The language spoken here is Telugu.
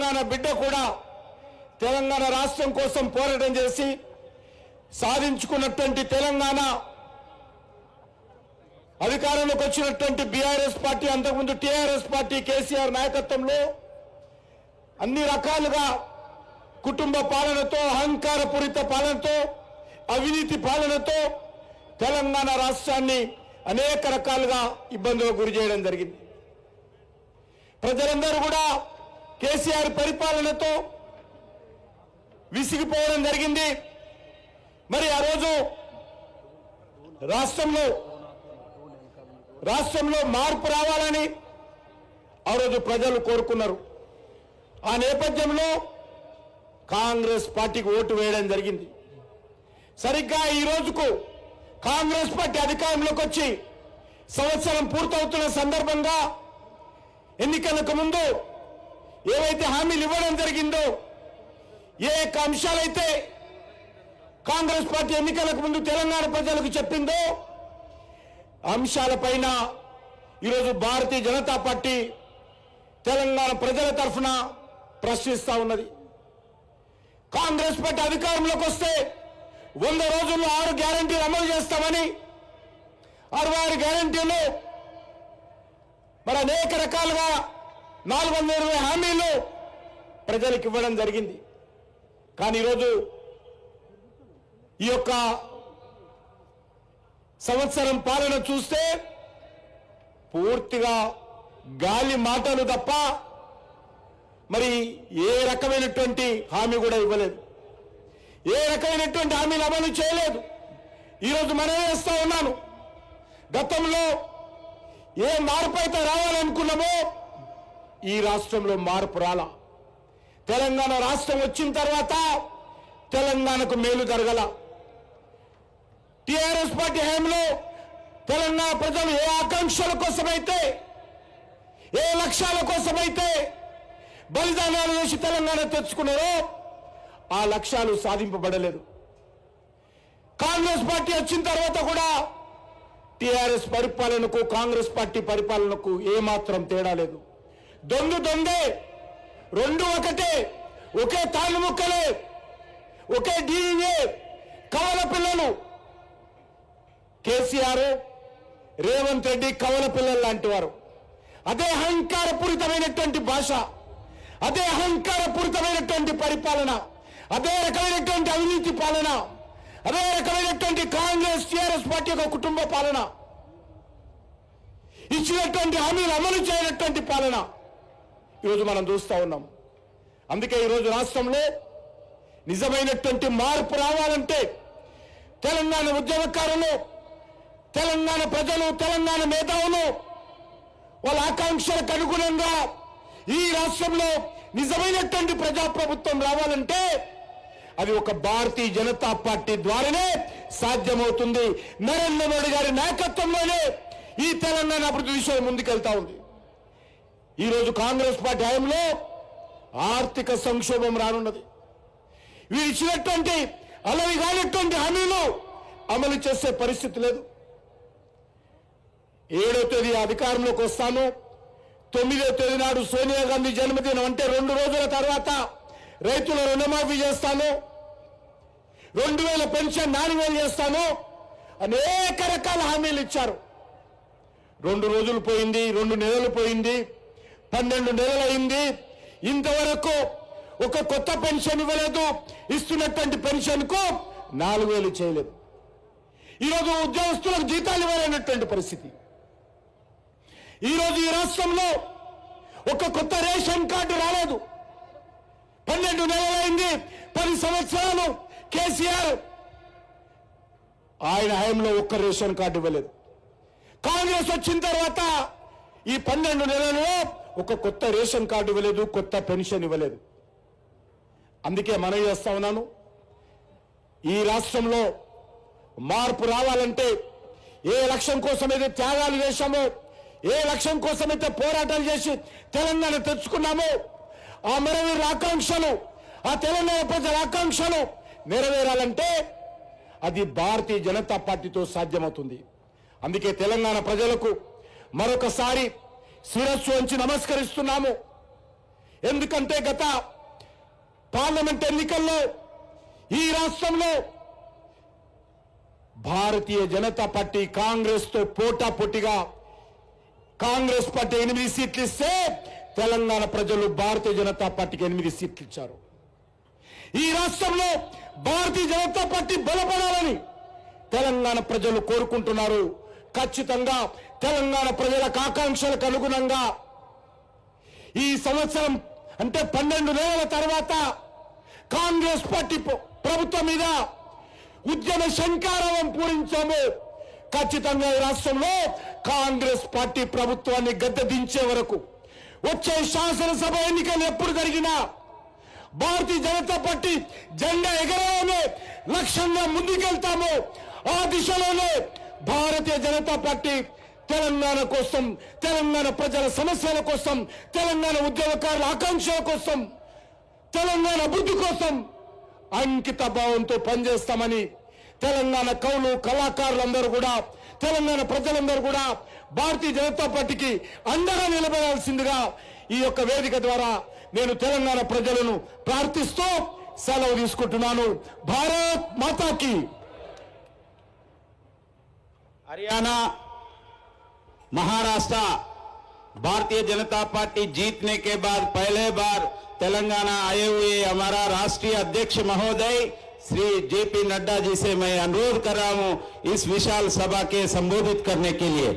తెలంగాణ బిడ్డ కూడా తెలంగాణ రాష్ట్రం కోసం పోరాటం చేసి సాధించుకున్నటువంటి తెలంగాణ అధికారంలోకి వచ్చినటువంటి బీఆర్ఎస్ పార్టీ, అంతకుముందు టీఆర్ఎస్ పార్టీ కేసీఆర్ నాయకత్వంలో అన్ని రకాలుగా కుటుంబ పాలనతో, అహంకారపూరిత పాలనతో, అవినీతి పాలనతో తెలంగాణ రాష్ట్రాన్ని అనేక రకాలుగా ఇబ్బందులకు గురి చేయడం జరిగింది. ప్రజలందరూ కూడా కేసీఆర్ పరిపాలనతో విసిగిపోవడం జరిగింది. మరి ఆ రోజు రాష్ట్రంలో మార్పు రావాలని ఆ రోజు ప్రజలు కోరుకున్నారు. ఆ నేపథ్యంలో కాంగ్రెస్ పార్టీకి ఓటు వేయడం జరిగింది. సరిగ్గా ఈ రోజుకు కాంగ్రెస్ పార్టీ అధికారంలోకి వచ్చి సంవత్సరం పూర్తవుతున్న సందర్భంగా ఎన్నికలకు ముందు ఏవైతే హామీలు ఇవ్వడం జరిగిందో, ఏ అంశాలైతే కాంగ్రెస్ పార్టీ ఎన్నికలకు ముందు తెలంగాణ ప్రజలకు చెప్పిందో అంశాలపైన ఈరోజు భారతీయ జనతా పార్టీ తెలంగాణ ప్రజల తరఫున ప్రశ్నిస్తా ఉన్నది. కాంగ్రెస్ పార్టీ అధికారంలోకి వస్తే 100 రోజుల్లో 6 గ్యారంటీలు అమలు చేస్తామని 66 గ్యారంటీలు మరి అనేక రకాలుగా 420 హామీలు ప్రజలకు ఇవ్వడం జరిగింది. కానీ ఈరోజు ఈ యొక్క సంవత్సరం పాలన చూస్తే పూర్తిగా గాలి మాటలు తప్ప మరి ఏ రకమైనటువంటి హామీ కూడా ఇవ్వలేదు, ఏ రకమైనటువంటి హామీలు అమలు చేయలేదు. ఈరోజు మనం చేస్తా ఉన్నాను, గతంలో ఏ మార్పు అయితే రావాలనుకున్నామో ఈ రాష్ట్రంలో మార్పు రాలా. తెలంగాణ రాష్ట్రం వచ్చిన తర్వాత తెలంగాణకు మేలు జరగల. టీఆర్ఎస్ పార్టీ హయాంలో తెలంగాణ ప్రజలు ఏ ఆకాంక్షల కోసమైతే, ఏ లక్ష్యాల కోసమైతే బలిదానాలు చేసి తెలంగాణ తెచ్చుకున్నారో ఆ లక్ష్యాలు సాధింపబడలేదు. కాంగ్రెస్ పార్టీ వచ్చిన తర్వాత కూడా టీఆర్ఎస్ పరిపాలనకు కాంగ్రెస్ పార్టీ పరిపాలనకు ఏమాత్రం తేడా లేదు. దొందే, రెండు ఒకటే, ఒకే తాళ్ళు ముక్కలే, ఒకే డీఏ, కవల పిల్లలు. కేసీఆర్, రేవంత్ రెడ్డి కవల పిల్లలు లాంటి వారు. అదే అహంకారపూరితమైనటువంటి భాష, అదే అహంకారపూరితమైనటువంటి పరిపాలన, అదే రకమైనటువంటి అవినీతి పాలన, అదే రకమైనటువంటి కాంగ్రెస్ టీఆర్ఎస్ పార్టీ యొక్క కుటుంబ పాలన, ఇచ్చినటువంటి హామీలు అమలు చేయనటువంటి పాలన ఈరోజు మనం చూస్తూ ఉన్నాం. అందుకే ఈరోజు రాష్ట్రంలో నిజమైనటువంటి మార్పు రావాలంటే తెలంగాణ ఉద్యమకారులు, తెలంగాణ ప్రజలు, తెలంగాణ మేధావులు వాళ్ళ ఆకాంక్షలకు అనుగుణంగా ఈ రాష్ట్రంలో నిజమైనటువంటి ప్రజాప్రభుత్వం రావాలంటే అది ఒక భారతీయ జనతా పార్టీ ద్వారానే సాధ్యమవుతుంది. నరేంద్ర మోడీ గారి నాయకత్వంలోనే ఈ తెలంగాణ అభివృద్ధి విషయం ముందుకెళ్తా ఉంది. ఈరోజు కాంగ్రెస్ పార్టీ హయాంలో ఆర్థిక సంక్షోభం రానున్నది. వీరు ఇచ్చినటువంటి అలవి కానిటువంటి హామీలు అమలు చేసే పరిస్థితి లేదు. 7వ తేదీ అధికారంలోకి వస్తాను, 9వ తేదీ నాడు సోనియా గాంధీ జన్మదినం అంటే 2 రోజుల తర్వాత రైతుల రుణమాఫీ చేస్తాను, 2000 పెన్షన్ 4000 చేస్తాను, అనేక రకాల హామీలు ఇచ్చారు. 2 రోజులు పోయింది, 2 నెలలు పోయింది, 12 నెలలు అయింది. ఇంతవరకు ఒక కొత్త పెన్షన్ ఇవ్వలేదు. ఇస్తున్నటువంటి పెన్షన్ కు 4000 చేయలేదు. ఈరోజు ఉద్యోగస్తులకు జీతాలు ఇవ్వాలన్నటువంటి పరిస్థితి. ఈరోజు ఈ రాష్ట్రంలో ఒక కొత్త రేషన్ కార్డు రాలేదు. 12 నెలలైంది. 10 సంవత్సరాలు కేసీఆర్ ఆయన హయాంలో ఒక్క రేషన్ కార్డు ఇవ్వలేదు. కాంగ్రెస్ వచ్చిన తర్వాత ఈ 12 నెలల్లో ఒక కొత్త రేషన్ కార్డు ఇవ్వలేదు, కొత్త పెన్షన్ ఇవ్వలేదు. అందుకే మనం చేస్తా ఉన్నాను, ఈ రాష్ట్రంలో మార్పు రావాలంటే ఏ లక్ష్యం కోసమైతే త్యాగాలు చేశామో, ఏ లక్ష్యం కోసమైతే పోరాటాలు చేసి తెలంగాణ తెచ్చుకున్నామో ఆ మరవీరుల ఆకాంక్షలు, ఆ తెలంగాణ ప్రజల ఆకాంక్షలు నెరవేరాలంటే అది భారతీయ జనతా పార్టీతో సాధ్యమవుతుంది. అందుకే తెలంగాణ ప్రజలకు మరొకసారి శిరస్సు వంచి నమస్కరిస్తున్నాము. ఎందుకంటే గత పార్లమెంట్ ఎన్నికల్లో ఈ రాష్ట్రంలో భారతీయ జనతా పార్టీ కాంగ్రెస్ తో పోటాపోటీగా కాంగ్రెస్ పార్టీ 8 సీట్లు ఇస్తే తెలంగాణ ప్రజలు భారతీయ జనతా పార్టీకి 8 సీట్లు ఇచ్చారు. ఈ రాష్ట్రంలో భారతీయ జనతా పార్టీ బలపడాలని తెలంగాణ ప్రజలు కోరుకుంటున్నారు. ఖచ్చితంగా తెలంగాణ ప్రజల ఆకాంక్షలకు అనుగుణంగా ఈ సంవత్సరం అంటే 12 నెలల తర్వాత కాంగ్రెస్ పార్టీ ప్రభుత్వం మీద ఉద్యమ శంఖారావం పూరించాము. ఖచ్చితంగా ఈ రాష్ట్రంలో కాంగ్రెస్ పార్టీ ప్రభుత్వాన్ని గద్దె దించే వరకు వచ్చే శాసనసభ ఎన్నికలు ఎప్పుడు జరిగినా భారతీయ జనతా పార్టీ జెండా ఎగరడమే లక్ష్యంగా ముందుకెళ్తాము. ఆ దిశలోనే భారతీయ జనతా పార్టీ తెలంగాణ కోసం, తెలంగాణ ప్రజల సమస్యల కోసం, తెలంగాణ ఉద్యోగకారుల ఆకాంక్షల కోసం, తెలంగాణ అభివృద్ధి కోసం అంకిత భావంతో పనిచేస్తామని తెలంగాణ కవులు కళాకారులందరూ కూడా, తెలంగాణ ప్రజలందరూ కూడా భారతీయ జనతా పార్టీకి అండగా నిలబడాల్సిందిగా ఈ యొక్క వేదిక ద్వారా నేను తెలంగాణ ప్రజలను ప్రార్థిస్తూ సెలవు తీసుకుంటున్నాను. భారత్ మాతాకి. हरियाणा, महाराष्ट्र भारतीय जनता पार्टी जीतने के बाद पहले बार तेलंगाना आए हुए हमारा राष्ट्रीय अध्यक्ष महोदय श्री जेपी नड्डा जी से मैं अनुरोध कर रहा हूं इस विशाल सभा के संबोधित करने के लिए।